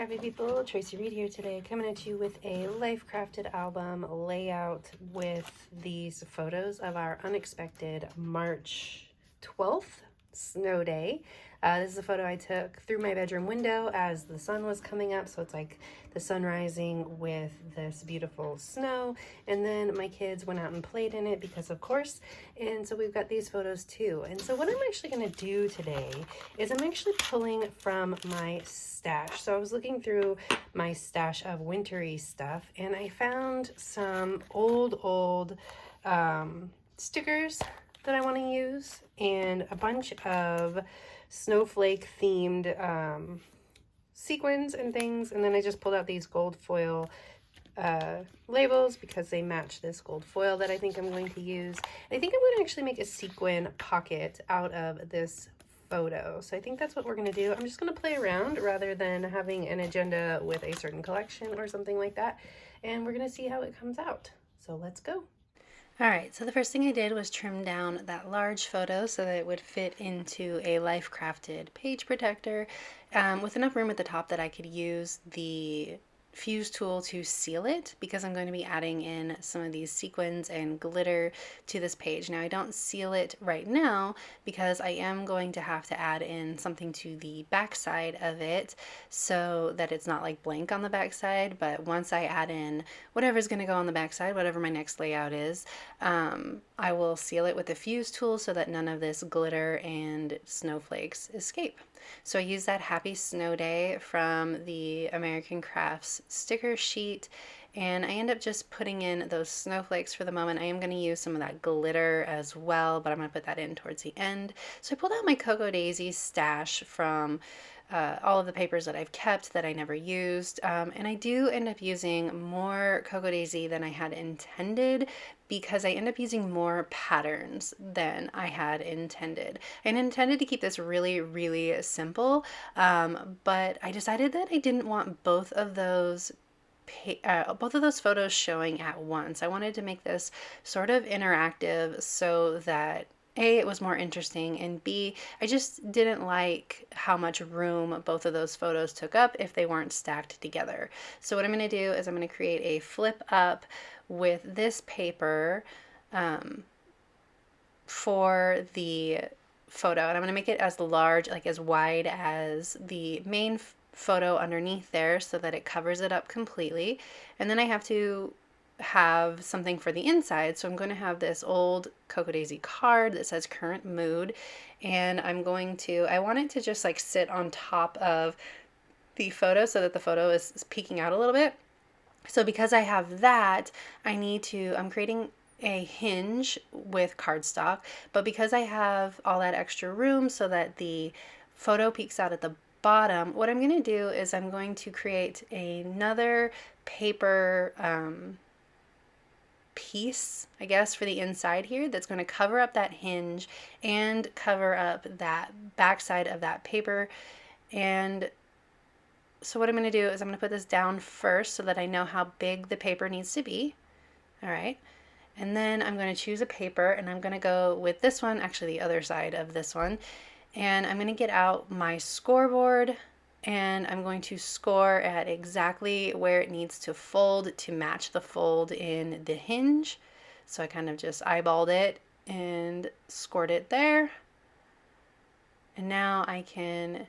happy people, Tracy Reed here today, coming at you with a Life Crafted album layout with these photos of our unexpected March 12th snow day. This is a photo I took through my bedroom window as the sun was coming up, so it's like the sun rising with this beautiful snow, and then my kids went out and played in it because of course, and so we've got these photos too. And so what I'm actually going to do today is I'm actually pulling from my stash. So I was looking through my stash of wintry stuff and I found some old stickers that I want to use and a bunch of snowflake themed sequins and things, and then I just pulled out these gold foil labels because they match this gold foil that I think I'm going to use. I think I'm going to actually make a sequin pocket out of this photo, so I think that's what we're going to do. I'm just going to play around rather than having an agenda with a certain collection or something like that, and we're going to see how it comes out. So let's go. Alright, so the first thing I did was trim down that large photo so that it would fit into a Life Crafted page protector with enough room at the top that I could use the fuse tool to seal it, because I'm going to be adding in some of these sequins and glitter to this page. Now I don't seal it right now because I am going to have to add in something to the back side of it so that it's not like blank on the back side, but once I add in whatever's going to go on the back side, whatever my next layout is, I will seal it with the fuse tool so that none of this glitter and snowflakes escape. So I use that Happy Snow Day from the American Crafts sticker sheet, and I end up just putting in those snowflakes for the moment. I am going to use some of that glitter as well, but I'm going to put that in towards the end. So I pulled out my Cocoa Daisy stash from all of the papers that I've kept that I never used, and I do end up using more Cocoa Daisy than I had intended because I end up using more patterns than I had intended. I intended to keep this really simple, but I decided that I didn't want both of those photos showing at once. I wanted to make this sort of interactive so that A, it was more interesting, and B, I just didn't like how much room both of those photos took up if they weren't stacked together. So what I'm going to do is I'm going to create a flip up with this paper for the photo, and I'm going to make it as large, like as wide as the main photo underneath there so that it covers it up completely. And then I have to have something for the inside, so I'm going to have this old Cocoa Daisy card that says current mood, and I want it to just like sit on top of the photo so that the photo is peeking out a little bit. So because I have that, I'm creating a hinge with cardstock, but because I have all that extra room so that the photo peeks out at the bottom, what I'm going to do is I'm going to create another paper piece, I guess, for the inside here that's going to cover up that hinge and cover up that backside of that paper. And so what I'm going to do is I'm going to put this down first so that I know how big the paper needs to be. All right. And then I'm going to choose a paper, and I'm going to go with this one, actually the other side of this one. And I'm going to get out my scoreboard, and I'm going to score at exactly where it needs to fold to match the fold in the hinge. So I kind of just eyeballed it and scored it there. And now I can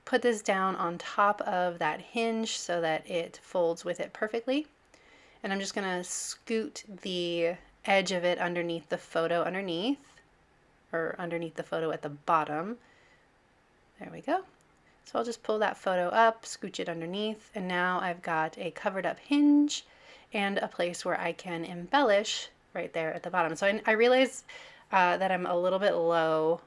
put this down on top of that hinge so that it folds with it perfectly. And I'm just going to scoot the edge of it underneath the photo underneath the photo at the bottom. There we go. So I'll just pull that photo up, scooch it underneath, and now I've got a covered up hinge and a place where I can embellish right there at the bottom. So I realize that I'm a little bit low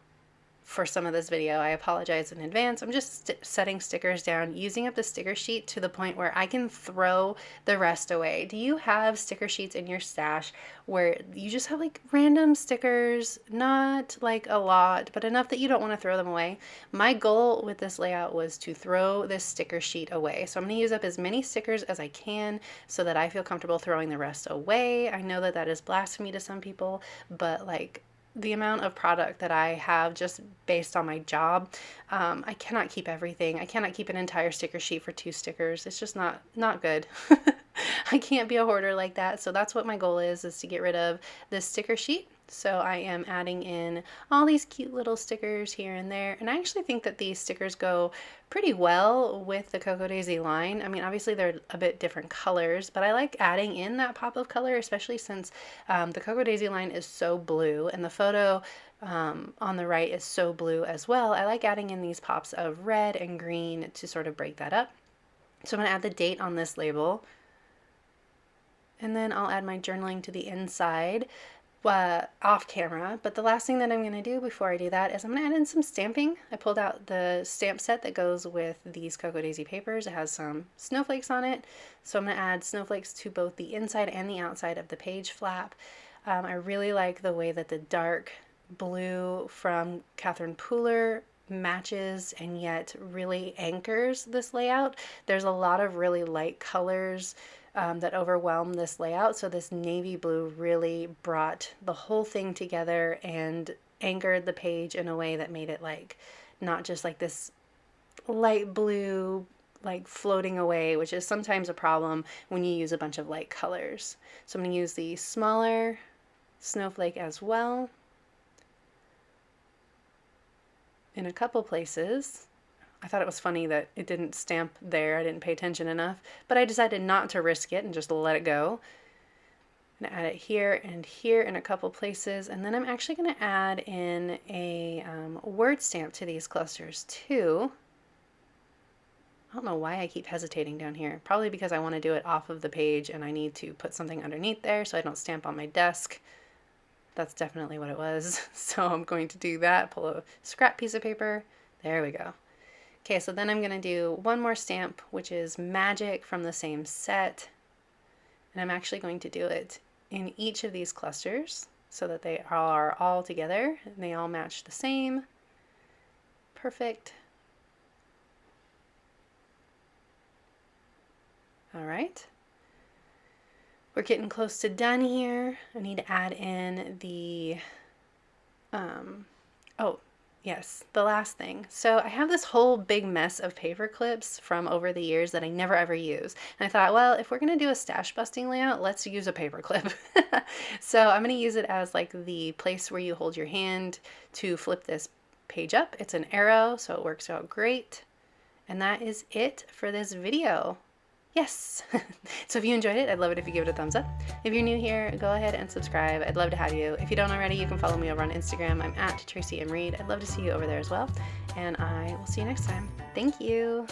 for some of this video. I apologize in advance. I'm just setting stickers down, using up the sticker sheet to the point where I can throw the rest away. Do you have sticker sheets in your stash where you just have like random stickers, not like a lot, but enough that you don't want to throw them away? My goal with this layout was to throw this sticker sheet away. So I'm going to use up as many stickers as I can so that I feel comfortable throwing the rest away. I know that that is blasphemy to some people, but like, the amount of product that I have just based on my job, I cannot keep everything. I cannot keep an entire sticker sheet for 2 stickers. It's just not good. I can't be a hoarder like that. So that's what my goal is to get rid of this sticker sheet. So I am adding in all these cute little stickers here and there. And I actually think that these stickers go pretty well with the Cocoa Daisy line. I mean, obviously they're a bit different colors, but I like adding in that pop of color, especially since the Cocoa Daisy line is so blue and the photo on the right is so blue as well. I like adding in these pops of red and green to sort of break that up. So I'm going to add the date on this label. And then I'll add my journaling to the inside off camera. But the last thing that I'm going to do before I do that is I'm going to add in some stamping. I pulled out the stamp set that goes with these Cocoa Daisy papers. It has some snowflakes on it. So I'm going to add snowflakes to both the inside and the outside of the page flap. I really like the way that the dark blue from Catherine Pooler matches and yet really anchors this layout. There's a lot of really light colors that overwhelm this layout. So this navy blue really brought the whole thing together and anchored the page in a way that made it like not just like this light blue like floating away, which is sometimes a problem when you use a bunch of light colors. So I'm going to use the smaller snowflake as well in a couple places. I thought it was funny that it didn't stamp there. I didn't pay attention enough, but I decided not to risk it and just let it go. I'm going to add it here and here in a couple places, and then I'm actually going to add in a word stamp to these clusters too. I don't know why I keep hesitating down here. Probably because I want to do it off of the page and I need to put something underneath there so I don't stamp on my desk. That's definitely what it was. So I'm going to do that. Pull a scrap piece of paper. There we go. Okay, so then I'm going to do one more stamp, which is Magic from the same set. And I'm actually going to do it in each of these clusters so that they are all together and they all match the same. Perfect. All right. We're getting close to done here. I need to add in the, oh, yes, the last thing. So I have this whole big mess of paper clips from over the years that I never ever use. And I thought, well, if we're going to do a stash busting layout, let's use a paper clip. So I'm going to use it as like the place where you hold your hand to flip this page up. It's an arrow, so it works out great. And that is it for this video. Yes. So if you enjoyed it, I'd love it if you give it a thumbs up. If you're new here, go ahead and subscribe. I'd love to have you. If you don't already, you can follow me over on Instagram. I'm at Tracy M. Reed. I'd love to see you over there as well. And I will see you next time. Thank you.